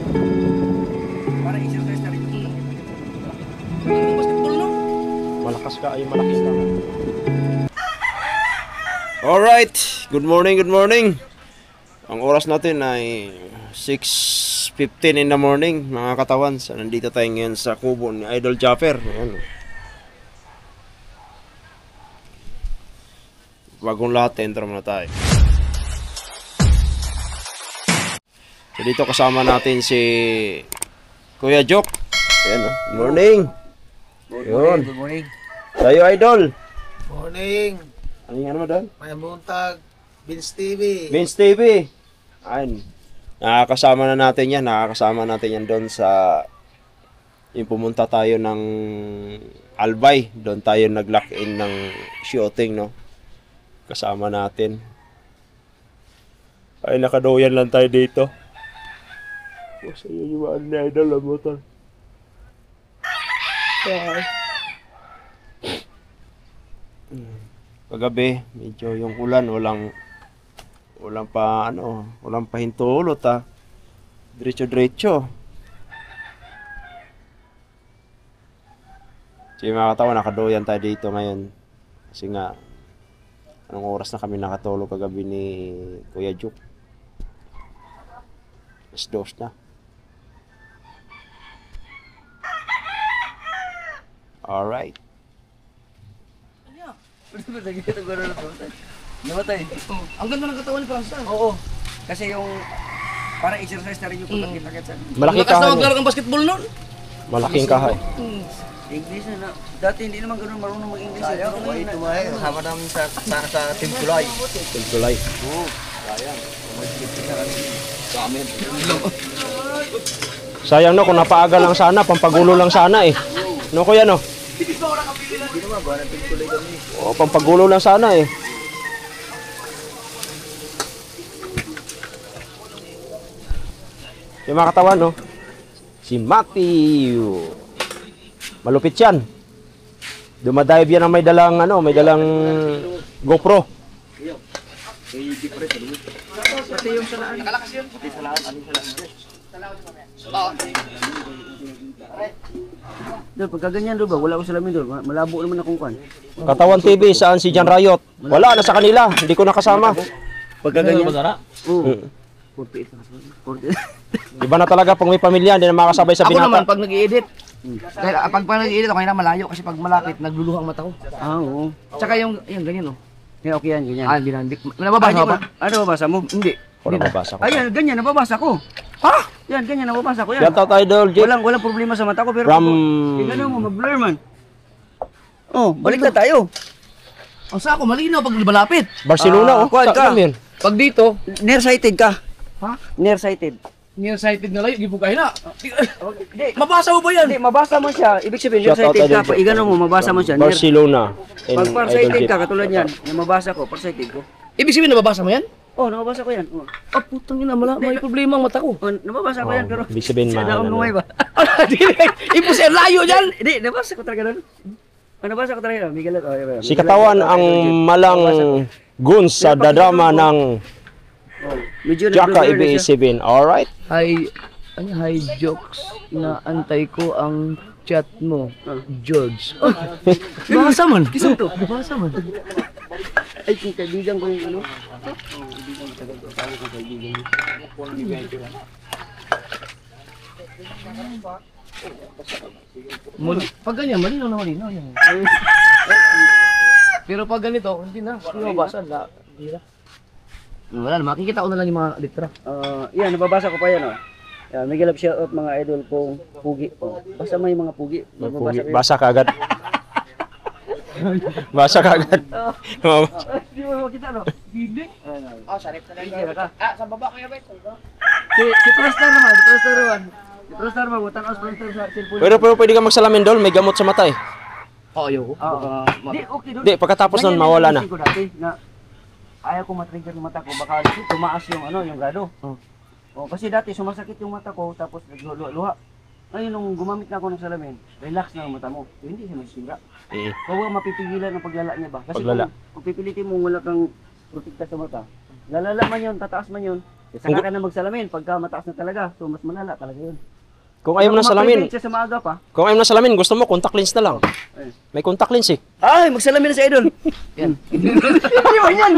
Para exercise na rin yung basketball, no? Malakas ka ay malaki ka. Alright, good morning, good morning. Ang oras natin ay 6:15 in the morning, mga katawan. So, nandito tayo ngayon sa kubo ni Idol Japper. Ayan. Bagong lahat, intro muna tayo. So, dito kasama natin si Kuya Jok. Ayan, good morning. Yun. Good morning. Tayo, Idol. Morning! Ano yung ano mo doon? May buntag, Vince TV. Vince TV. Ayun. Nakakasama natin yan doon sa yung pumunta tayo ng Albay. Doon tayo nag-lock in ng shooting, no? Kasama natin. Ay, nakadoyan lang tayo dito. Sa iyo yung ano na Idol, ang motor. Kagabi, medyo yung ulan, walang pa hintulot ah. Diretso-diretso. Sige mga katawan, nakadoyan tayo dito ngayon. Kasi nga, anong oras na kami nakatulog kagabi ni Kuya Juk? Mas dos na. Alright. Namatay. Ang ganda ng katawan ni Francis. Oo. Kasi yung para exercise na rin yung pagkakit-akit sa. Malaki Lakas na kahay. maglaro ng basketball noon. Malaking kahay. English na. Dati hindi naman ganoon marunong mag-English. Ayaw, may tumahay. Sama namin sa Team Kulay. Tulay. Oo. Sayang no, kung napaaga lang sana, pampagulo lang sana eh. No kuya no? Hindi naman ba, Team Kulay kami. O, pampagulo lang sana eh. Yung mga katawan no? Si Matthew. Malupit yan. Dumadive yan ang may dalang GoPro. Pati yung salaan. Nakalakas yun. Pati salaan. Anong salaan? Doon, pagka ganyan doon ba? Wala ko salamin doon. Malabo naman akong kwan. Katawan TV, saan si John Riot? Wala na sa kanila, hindi ko nakasama. Pagka ganyan. Oo. 48 na Iba na talaga pag may pamilya, hindi na makasabay sa Ako naman, binata. pag nag-i-edit. Dahil pag nag-i-edit, okay na malayo. Kasi pag malapit, nagluluhang mata ko. Ah, oo. Tsaka yung ganyan, oh. Yan, okay yan, ganyan. Ah, binandik. Nababasa mo ba? Ano nababasa mo? Hindi. Wala mabasa ko. Ayan, ganyan, nababasa ko. Ha? Yan, ganyan, nababasa ko yan. Shout out Idol, Jake. Walang problema sa mata ko, pero From... tingnan mo, mag-blur man. Oh, balik na tayo. Ang sako, malinaw pag malapit. Barcelona, kuwan ka. Saan yun? Pag dito, nearsighted ka. Ha? Nearsighted. Nearsighted na lang, gibukahin na. Hindi, Mabasa mo ba yan? hindi, mabasa mo siya. Ibig sabihin, Shout out nearsighted ka. Idol Pag igano mo, mabasa mo siya. Barcelona. Pag farsighted ka, katulad yan, yung mabasa ko, farsighted ko. Ibig sabihin, nababasa mo yan? Oh, nababasa ko yan. Oh. Ah, putang ina, may problema ang mata ko. Oh, nababasa ko yan, pero... Ibig sabihin, Siya daw ang lumay ba? Imposible, layo dyan! Hindi, nabasa ko talaga doon. Nabasa ko talaga. Miguel, oh, Si Katawan ang malang guns sa dadrama ng medyo Jaka nag-blur na siya. EB7. Alright? Hi jokes na antay ko ang chat mo, George. Basa man. Kisang to. Basa man. Ay, kung kaibigan ko yung ano. Pag ganyan, malinaw na malinaw yan. Pero pag ganito, hindi na. Hindi mabasa. Hindi na. Wala na, makikita ko na lang yung mga litra. Yan, nababasa ko pa yan, oh. Yan, Miguel, shout out mga idol kong pugi. Oh. Basta may mga pugi. Nababasa ko yan. Basa ka agad. Basa ka agad. Hindi mo makita, no? Hindi. Sarip na lang. Sa baba kaya ba ito? Si Prostar naman, si Prostar naman. Si Prostar naman, butang os Prostar sa cellphone. Pero pwede ka magsalamin Dol, may gamot sa mata eh. Oo, ayoko. Hindi, okay doon. Hindi, pagkatapos nun mawala na. Ko dati na ayaw ko matrigger yung mata ko, baka tumaas yung yung grado. Oh, kasi dati sumasakit yung mata ko, tapos nagluha. Ngayon, nung gumamit na ako ng salamin, relax na ang mata mo. So, hindi siya magsira. Huwag kang mapipigilan ang paglala niya ba? Kasi Paglala. kung pipilitin mo wala kang protekta sa mata, lalala man yun, tataas man yun, Saka ka na magsalamin pagka mataas na talaga. So mas malala talaga yun. Kung ayaw mo ng salamin, Siya sa maaga pa. kung ayaw mo ng salamin, gusto mo contact lens na lang. Ayun. May contact lens eh. Ay, magsalamin na sa idol. Yan. Iwan yan.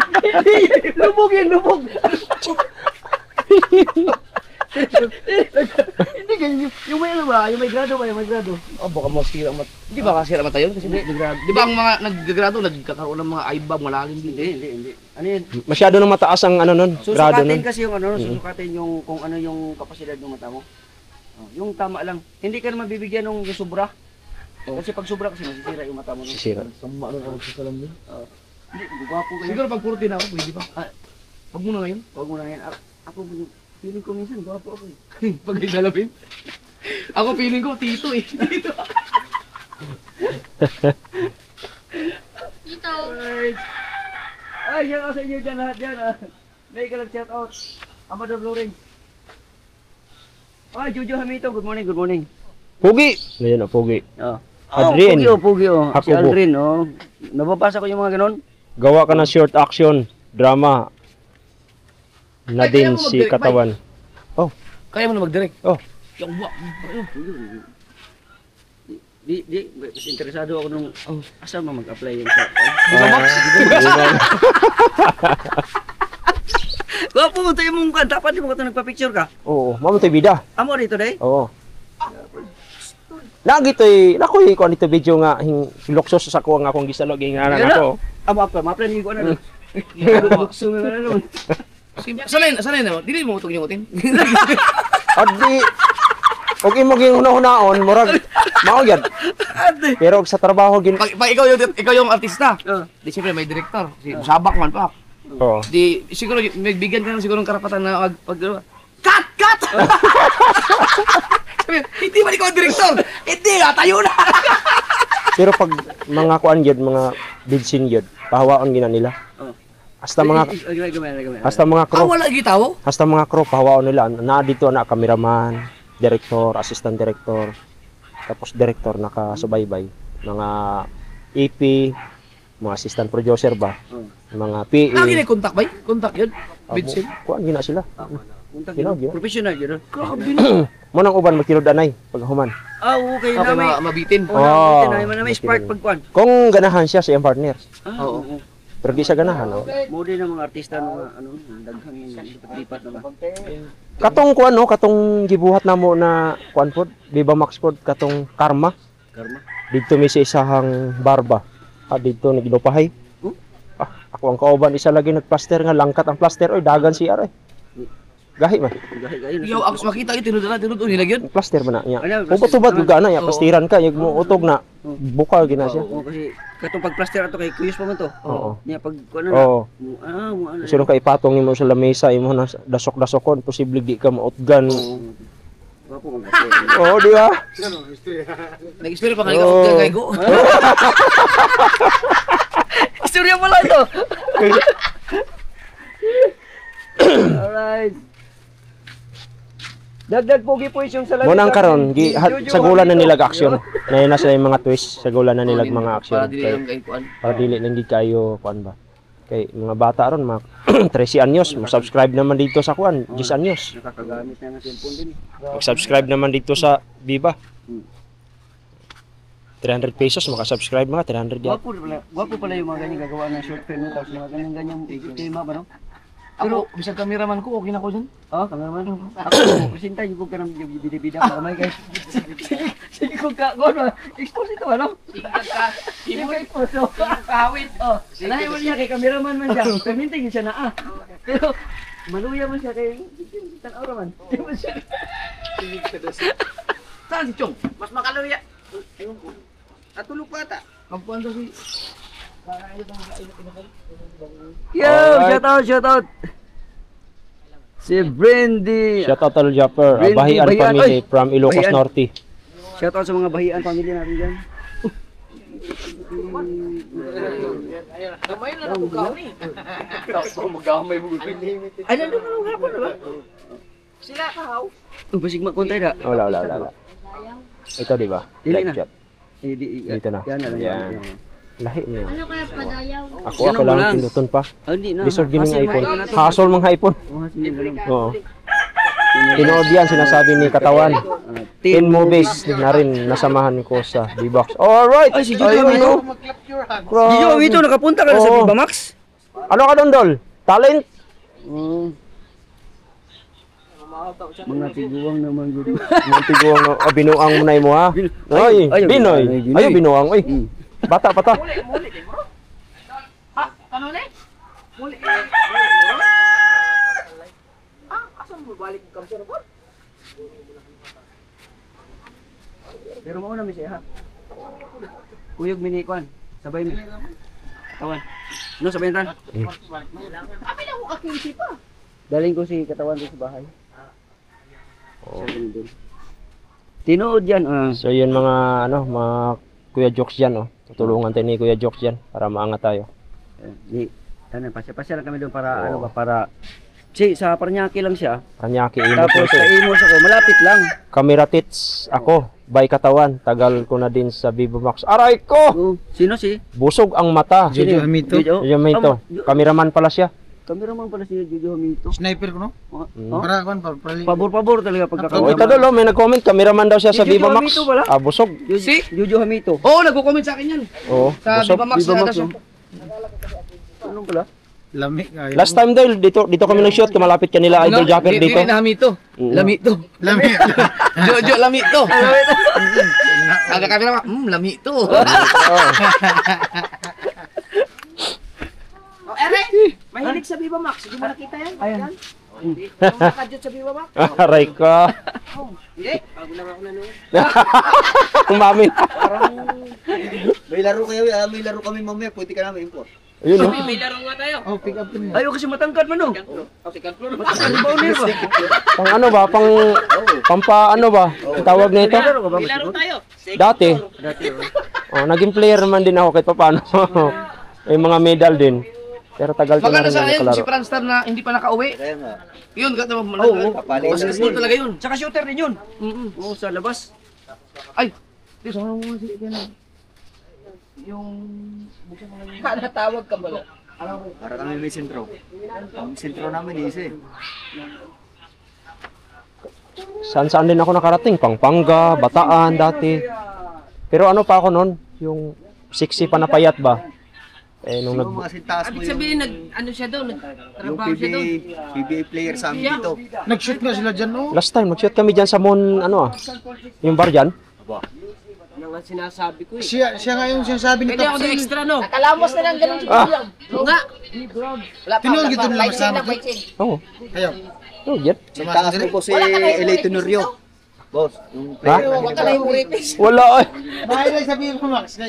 Lubog yan, lubog. Hindi ganyan. Yung may ano ba? Yung may grado ba? Yung may grado. Oh, baka masira mat. Hindi ba kasira mata yun? Kasi nag-grado. Di ba ang mga nag-grado nagkakaroon ng mga eye bag malalim din? Hindi. Ano yun? Masyado nang mataas ang ano nun, grado Susukatin nun. kasi yung ano, susukatin yung kung ano yung kapasidad ng mata mo. Oh, yung tama lang. Hindi ka naman bibigyan ng yung sobra. Kasi pag sobra kasi masisira yung mata mo. Sisira. Sama ano ako sa salamin. Hindi, gwapo kayo. Siguro pag 40 na ako, pwede pa. Wag mo na ngayon. Huwag mo na yan. Ako, feeling ko minsan, gwapo ako eh. Pag may salamin. Ako feeling ko, tito eh. Tito. Ay, yan ako sa inyo dyan lahat yan. May ka shout out. Amador Loring. Ay, Jojo Hamito, good morning, good morning. Pugi! Ngayon Pugi. Oh. Adrian. Pugi. Si Hakubo. Aldrin, oh. Nababasa ko yung mga ganon. Gawa ka ng short action, drama. Na Ay, kaya din mo si mag-direct, katawan. Kaya mo na mag-direct. Oh. Yung wak. Mas interesado ako nung, asa mo mag-apply yung sa... Gwapo mo tayo mong kan, dapat di mo ka nagpa-picture ka. Oo, mamuntoy bida. Amo dito day? Oo. Lagi to'y, nakoy ko nito video nga, luksos sa ko nga akong gisalog, nga ako. Amo apa ni ko na. Bukso mo na naman. Sanay na. Dili mo utong yung utin. Adi, okay mo ging hunaon, murag, maogyad. Pero sa trabaho, Pag ikaw yung artista. Di siyempre may director. Si Sabak man pa. Oo. Di siguro may bigyan ka ng siguro ng karapatan na pag cut! Sabi, hindi man ikaw ang director. Hindi nga, tayo na. Pero pag mga kuan yun, mga bidsin yun, pahawaon gina nila. Hasta mga crew, Wala gitaw. hasta mga crew pahawaon nila. Na dito na cameraman, director, assistant director, tapos director nakasubaybay, mga EP, mga assistant producer ba, mga PE. Lagi na contact ba? Contact yun. Bitsin. Kuan gina sila. Professional yun. Grabe na. Mo nang uban magtinud-anay pag human. Okay Okay, na may. mabitin. Oh, May spark pagkuan. Kung ganahan siya sa iyang partner, Oo. pero di siya ganahan. Oh. Mo din ang mga artista ng mga ano, daghang lipat na ba. Katong kuan no, katong gibuhat namo na kuan pod, Viva Max pod katong Karma. Karma. Dito may sa isahang barba. Dito nagilupahay. Ako ang kauban isa lagi nagplaster nga langkat ang plaster oy dagan siya ay. Gahi man. Gahi. Yo, ako makita yung tinudon nilagyan. Plaster man na niya. Ano, Ubot-ubot plaster gyud na ya Oo. plastiran ka yag mo utog na. Bukal gina siya. Oo, kasi katong pag-plaster ato kay Kuyos pa man to. Oo. Niya pag ano na. Oo. Mo ano. Sino ka ipatong nimo sa lamesa imo na dasok-dasokon posible di ka mautgan. Gwapo mo. Oo, di ba? Nag-experience pa kanina Oo. ako kay go. Istorya mo lang ito. Alright. Dagdag pogi po yung salamin. Mo nang karon sa gulan na nilag action. Na sa mga twist sa gulan na nilag mga action. Para dili lang kay kuan. Para dili lang gid kayo kuan ba. Kay mga bata ron mga 13 anyos, mo-subscribe naman dito sa kuan, 10 anyos. Nakakagamit na ng cellphone din. Mag-subscribe naman dito sa Viva. 300 pesos maka-subscribe mga 300 yan. Gwapo pala yung mga ganyan gagawa ng short film tapos mga ganyan tema ba no? Pero bisag cameraman ko okay na ko dyan. Oh, kameraman. Ako presenta yung ka ng bida-bida para may guys. Sige ko ka gono. Expose ito ano? Hindi mo expose. Kahawit. Oh. Lahi mo niya kay cameraman man siya. Perminting siya na Pero maluya man siya kay tan-aw man. Di mo siya. Saan si Chong? Mas makaluya. Natulog pa ata. Kampuan to si Yo, shout out. Si Brandy. Shout out to Japper, Brandy, Bahian Bahian, family oy. from Ilocos Bahian. Norte. Shout out sa mga bahian family natin dyan. Gamay na ako gani. Tapos magamay mo. Ay, nandun hapon na ba? Sila kahaw. Basig magkontay na. Wala. Ito di ba? Dili Live na. chat. Dito na. Yan na lang. Yan. Lahi niya. Ano kaya padayaw? Ako Ganun ako lang lang. pinduton pa. Ah, hindi na. Lisod gining Hasil, iPhone. mahal na to. Hasol mga iPhone. Oh, hasil yung ganun. Oo. Tinood yan, sinasabi ni Katawan. 10 movies na rin nasamahan ko sa D-Box. Alright! Ay, si Gio Ayun, Amito. no? Gio, ito, nakapunta ka na sa Oo. Viva Max? Ano ka doon, Dol? Talent? Mga tiguang naman gud. Mga tiguang, binuang mo na mo ha? Ay, Ay, Binoy. ay, Binoy. Ay, binuang. Uy, bata pa ta. Pero mo na mi siya ha. Kuyog minikwan. Sabay mi. Katawan. No, sabay tan. Daling ko si katawan dito sa bahay. Oh. Tinood yan. So yun mga mga Kuya Jokes dyan, oh. Tutulungan tayo ni Kuya Jokes dyan para maangat tayo. Pasya lang kami doon para ano ba para sa Paranaque lang siya. Paranaque imo Tapos to. sa Imos ako, malapit lang. Camera tits ako, by Katawan. Tagal ko na din sa Viva Max. Aray ko! Oh, sino si? Busog ang mata. Jojo Amito. Yung may ito. Cameraman pala siya. Kameraman pala si Jojo Hamito. Sniper ko no? Oh, Para kon para Pabor-pabor talaga Oh, ito pagkakamera. dolo, may nag-comment. Cameraman daw siya sa Jojo Viva Max. Hamito pala? Ah, busog. Si Jojo Hamito. Oo, nagko-comment sa akin yan. Oo, Sa busog. Viva Max Viva na Max, siya. Anong pala? lamig ay. Last time dahil dito kami nag-shoot, malapit kanila Idol Jacker dito. Hindi na hamito. Mm. Lamito. Lamig. Jojo lamito. Aga kami naman, lamito. Oh, Eric, mahilig sa Viva Max. Hindi mo nakita yan? Ayan. Yung nakadjut sa Viva Max? Aray ko. Hindi, bago lang ako nanood. Umami. May laro kayo, may laro kami mamaya, pwede ka namin import. Ayun, no? May laro nga tayo. Oh, pick up din. Ayaw kasi matangkad man no. Oh, second floor. Matangkad ba ulit ba? Pang ano ba? Pampa ano ba? Ang tawag na ito? Laro ka ba? May laro tayo. Dati. Dati oh. Oh, naging player naman din ako kahit paano. May mga medal din. Pero tagal ko na Maganda rin sa akin, si nakalaro. Franstar na hindi pa nakauwi. Kaya nga. Yun, ganda mo. Oo, Basketball talaga yun. Tsaka shooter din yun. Oo, sa labas. Ay, di sa mga mga sige na. Yung... Natawag ka ba? Para kami may sentro. Ang sentro namin isa eh. Saan din ako nakarating? Pampanga, Bataan dati. Pero ano pa ako noon? Yung 60 pa na payat ba? Eh, nung Yung mga sintas mo Ibig yung, sabihin, ano siya doon? yung Nagtrabaho siya doon. PBA player sa amin dito. Nag-shoot na sila dyan, no? Last time, nag-shoot kami dyan sa Mon, yung bar dyan. Ano nga sinasabi ko eh. Siya nga yung sinasabi ni Pwede ako Kapsil. na extra, no? Nakalamos na lang ganun si William. Oo nga. Wala pa. Tinawag ito nila kasama ko. Oo. Ayaw. Oh, yan. Sintas mo po si Eli Tenorio. Boss, yung Ha? player Huwag ka na yung repis. Wala ay. Bahay lang sabihin ko, Max.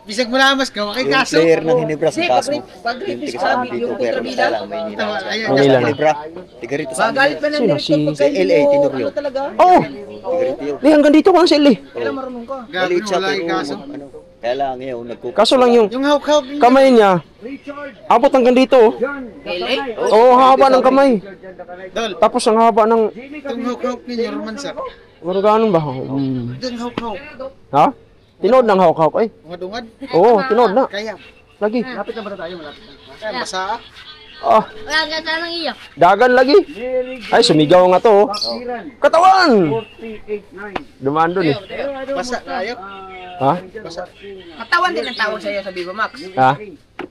Bisag mo lamas ka, wakay yung kaso. player ng Hinebra Hindi, sa taas mo. pag-repis Tiga ka sa namin amin dito, yung pero kontrabida. lang may nila. Manila na. Hinebra. Tiga rito sa amin. Magalit pa ng Sino? director pag Si LA Tenorio. ano talaga. Oh! Tiga rito yun. Di, hanggang dito ko ang sili. Kailan marunong ka? Maliit siya Wala pero yung kaso. ano. Kaya lang ngayon nagkukuha. Kaso lang yung Yung hawk-hawk niya. kamay niya, abot hanggang dito. oh. LA? Oo, haba ng kamay. Dol, Tapos ang haba ng... yung hawk-hawk niya, romansa. Ano ganun ba? Yung hawk-hawk. Ha? Tinood ng hawk-hawk ay. Dungad-dungad. Oo, tinood na. Kaya. Lagi. Lapit na ba tayo? Malapit na. Kaya basa. Ah, Wala ka sanang iyo. dagan lagi. Ay, sumigaw nga to. oh. Katawan! 48-9. Dumaan dun eh. Basa tayo. Ha? Katawan din ang tawag sa'yo sa Viva Max. Ha?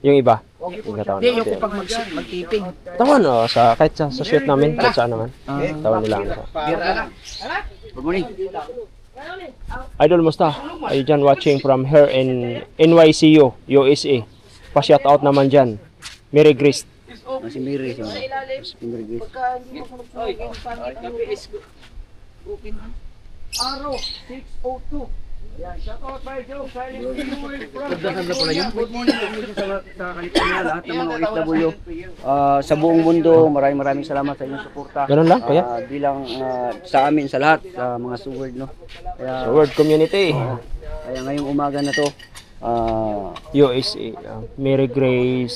Yung iba? Yung katawan Hindi, yung natin. kapag magtiping. Katawan, oh, kahit sa shoot namin, kahit saan naman. Katawan nila. Good morning. Idol, musta? Are you dyan watching from here in NYCU, USA? Pa-shout out naman dyan. Mary Grace. Si Mary. Si Mary Grace. Araw, 6:02. Yan, shout out by Joe. Pagdasan na pala yun. Good morning sa California, lahat ng mga OFW. Sa buong mundo, maraming salamat sa inyong suporta. Ganun lang, kaya? Bilang sa amin, sa lahat, sa mga suword, no? Sa World Community, Kaya ngayong umaga na to, USA. Mary Grace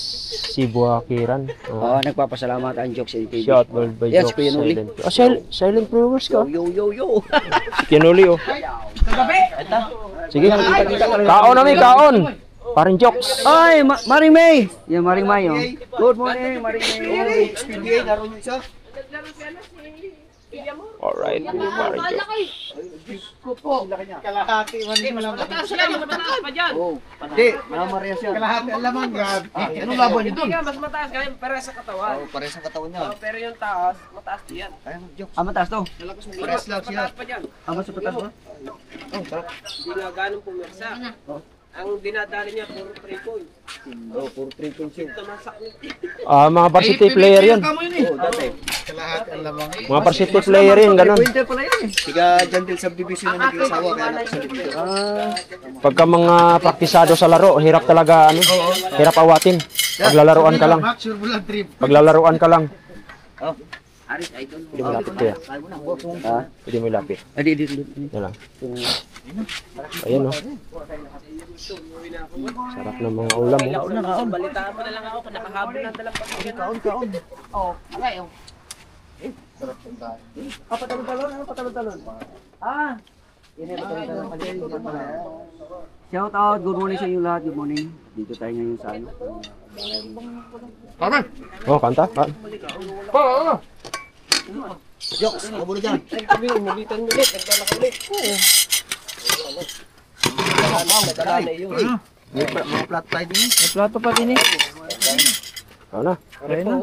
Sibuakiran. nagpapasalamat ang Jokes NTV. Shout out by Yes, Jokes Kuya Noli. Silent. Silent viewers ka. Yo. Si Kinuli, oh. Kagabi? Sige. Kaon namin, kaon. Paring Jokes. Ay, Maring May! Yan, Maring May, oh. Good morning, Maring May. PBA, laro niyo isa. Alright, paring Jokes. Kalahati man din malamang. Hindi, Maria siya. Kalahati ang laman, grabe. Anong laban niyo doon? Mas mataas kaya pares sa katawan. Oh, pares ang katawan niya. Pero yung taas, mataas din yan. Ay, joke. Ah, mataas to. Pares lang siya. Mataas pa dyan. Ah, mas mataas ba? Hindi nga ganun pumirsa. Ang dinadali niya, puro 3 points. Oh, puro 3 points yun. Tumasak niya. Mga varsity player yun. Oh, dati. Kalahati ang laman. Mga varsity player yun, ganun. Pointer pala yan eh. Tiga Jandil Subdivision na naging asawa kaya nakasalit dito. Pagka mga praktisado sa laro, hirap talaga, ano, hirap awatin. Paglalaruan ka lang. Max, sure bulan trip. Paglalaruan ka lang. Aris, idol. Hindi mo lapit kuya. Hindi mo lapit. Adi, adi, adi. Yan lang. Ayan o. Sarap ng mga ulam. Oh. Balitaan mo na lang ako kung nakahabol ng dalang pagkakas. Kaon. Ah, patalon-talon? Ano patalon-talon? Ah! Shout out, good morning sa inyo lahat, good morning. Dito tayo ngayon sa ano. Oh, kanta. Jokes, kabulo dyan. Sabi mo, umulitan mo ulit. Naglalaka ulit. Mga flat pie din. May plato pa din eh. Ano na? Kaya na.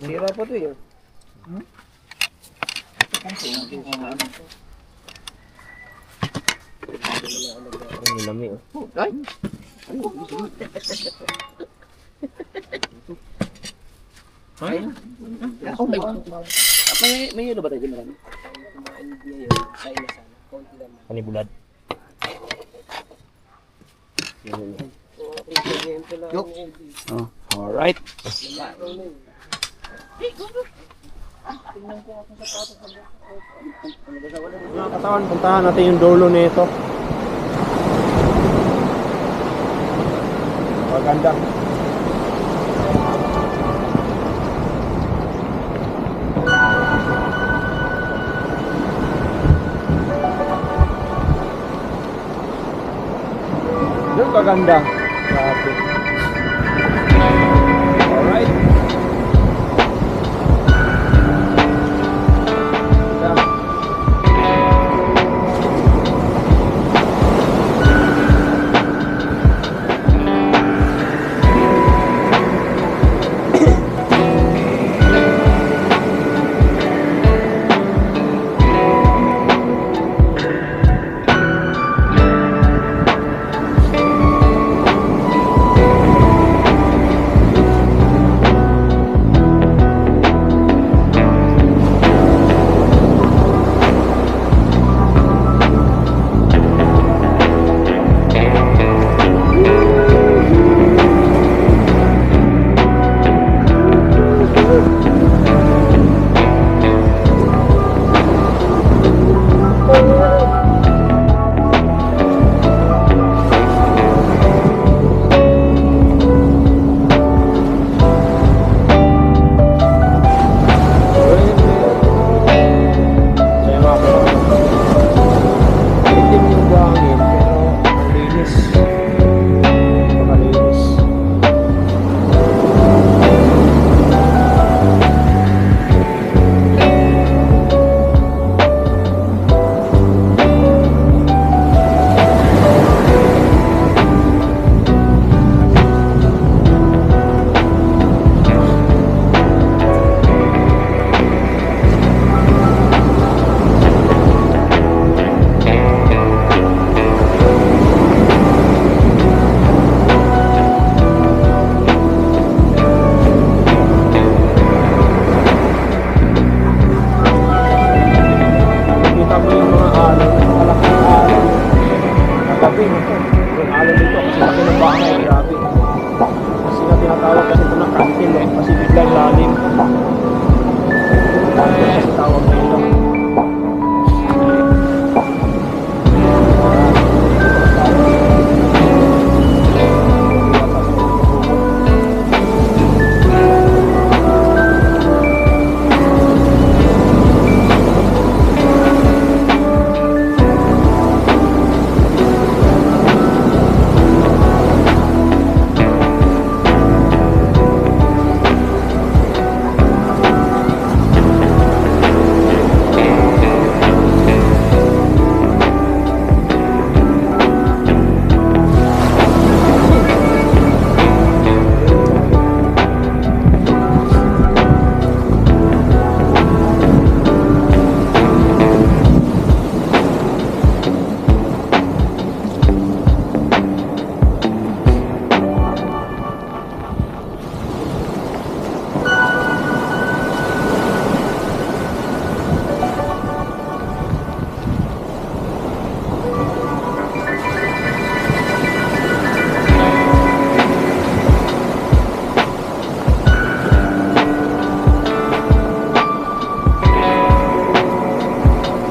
Sira pa to eh. Ang lami oh. May yelo ba tayo dyan marami? Panibulad. Jokes. Oh. Alright. Mga katawan, puntahan natin yung dulo nito. Maganda. Doon kaganda. Grabe. Alright.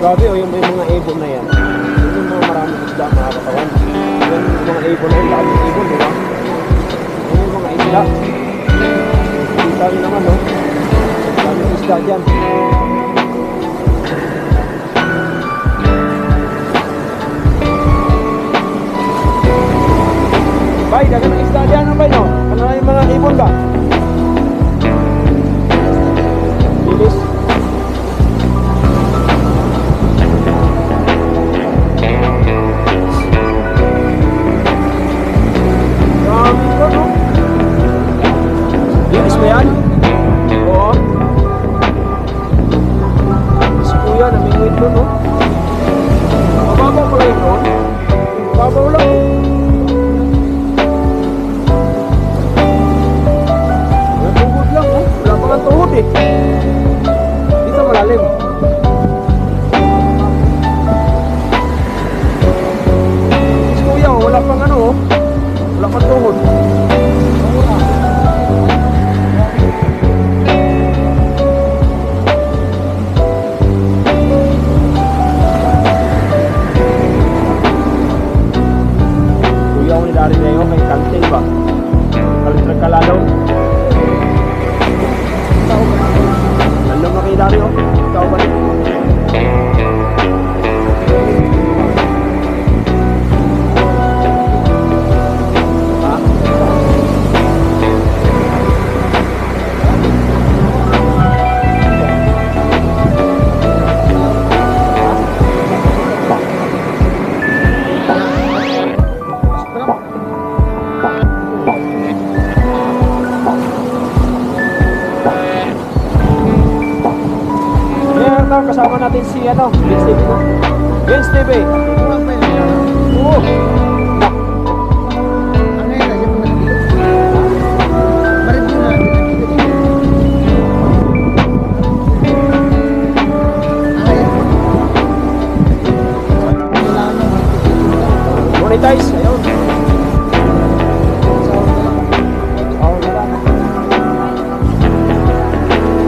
Grabe, oh, yung may mga ibon na yan. Yun yung mga maraming isda, mga katawan. Yan, yung mga ibon na yun, daming ibon, di ba? Yan yung mga isda. Kita nyo naman, no? Daming isda dyan. Bay, dagan ng isda dyan, no, bay, no? Ano na yung mga ibon ba? Bilis. Dami ko, no? Bilis ba yan? Oo. Si kuya, namingwit doon, no? Mababaw pala yun, no? Mababaw lang. Tuhod lang, no? Wala pa nga tuhod, eh. Dito malalim. Si kuya, oh, wala pang ano, oh. Wala pang tuhod. Kuya, ako ni Dari na yun, may kanting ba? Kalalaw. Alam mo kay Dari, oh. Ikaw ba rin? Ha? Ayan, kasama natin si ano, Vince TV, no? Vince TV. Oo. Monetize, ayun. Oo, wala.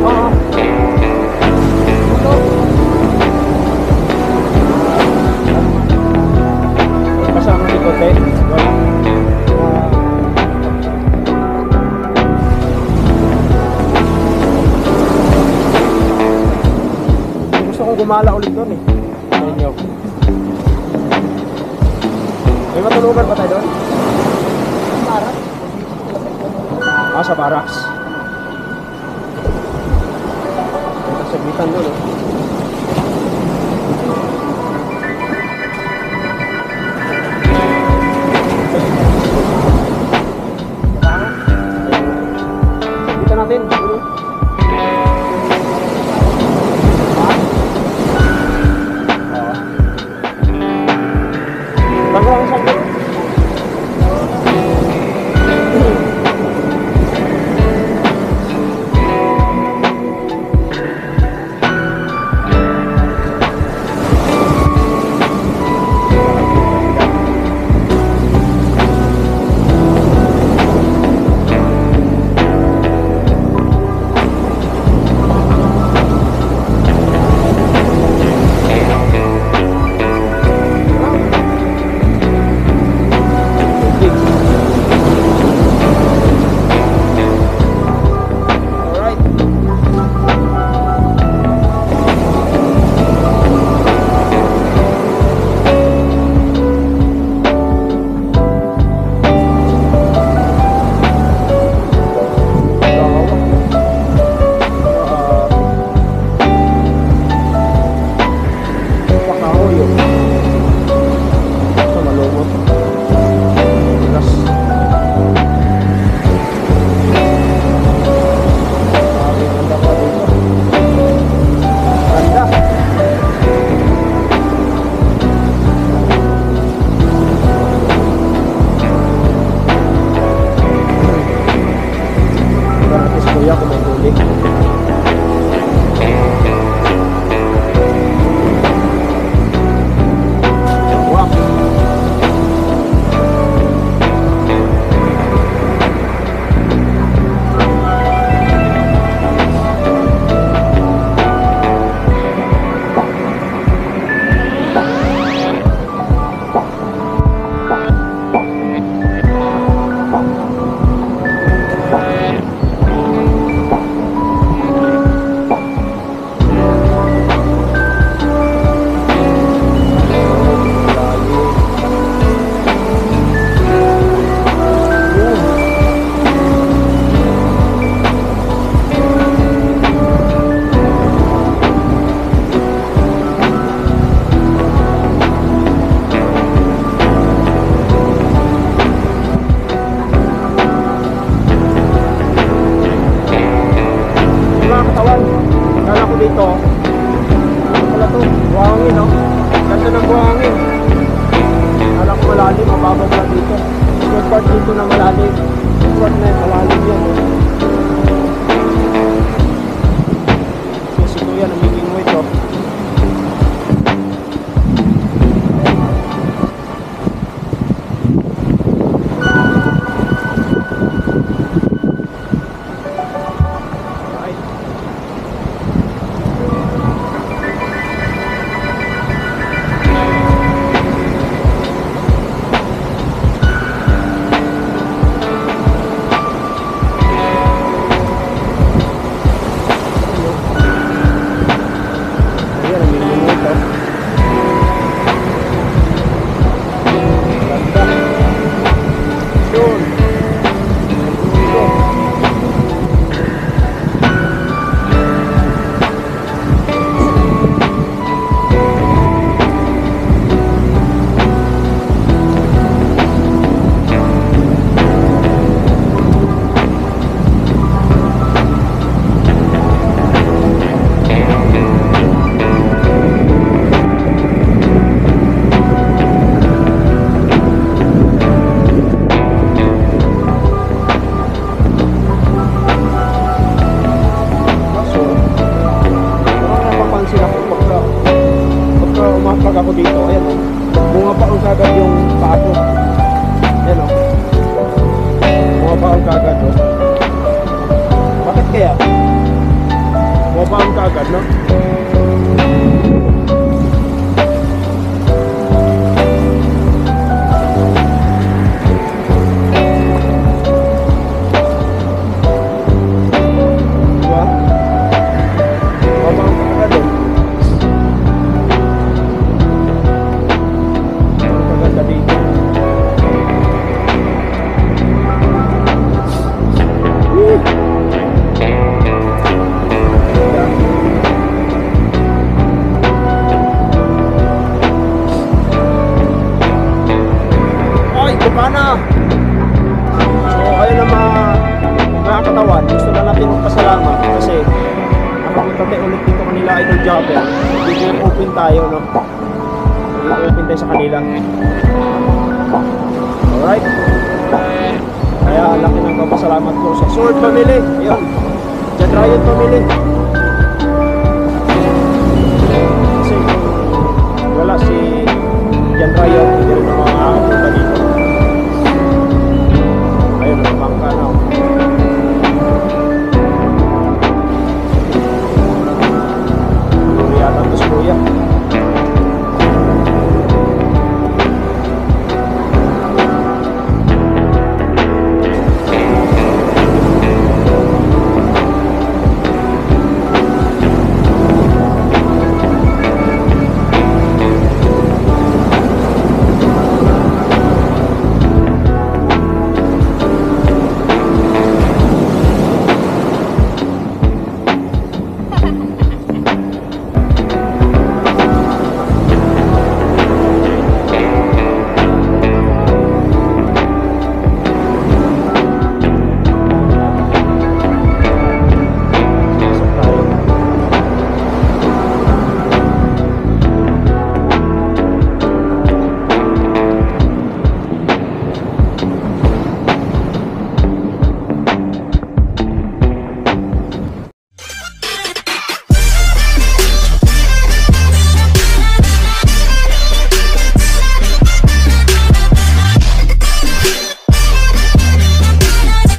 Oo. Kasama ni Kote. Gusto kong gumala ulit doon, eh. Sa inyo. May matulugan pa tayo doon? Ah, sa barracks. May saglitan doon, eh. Saglitan natin. Siguro. Bago ang saglit. to. Buhangin, no? Ganda ng buhangin. Alam ko malalim, mababaw na dito. Yung part dito na malalim. Yung part na malalim yan. So, si Kuya namimingway ito. Ayan, namimingway ito. Ganda. Yun. Ito. Kaso, parang napapansin ako pagka umapag ako dito, ayan o, bumabaon kagad yung paa ko. Ayan o, bumabaon kagad o. Bakit kaya? Bumabaon kagad, no? Diba? Bumabaon kagad o. Ang kaganda dito. Woo! Ay, bukana! So, ayun ang mga katawan. Gusto na natin magpasalamat kasi nakapunta tayo ulit dito kanila Idol Jobber. Dito yung open tayo, no? I-open tayo sa kanila. Alright? Kaya laki ng papasalamat ko sa Sword Family. Ayun. Jan Ryan Family.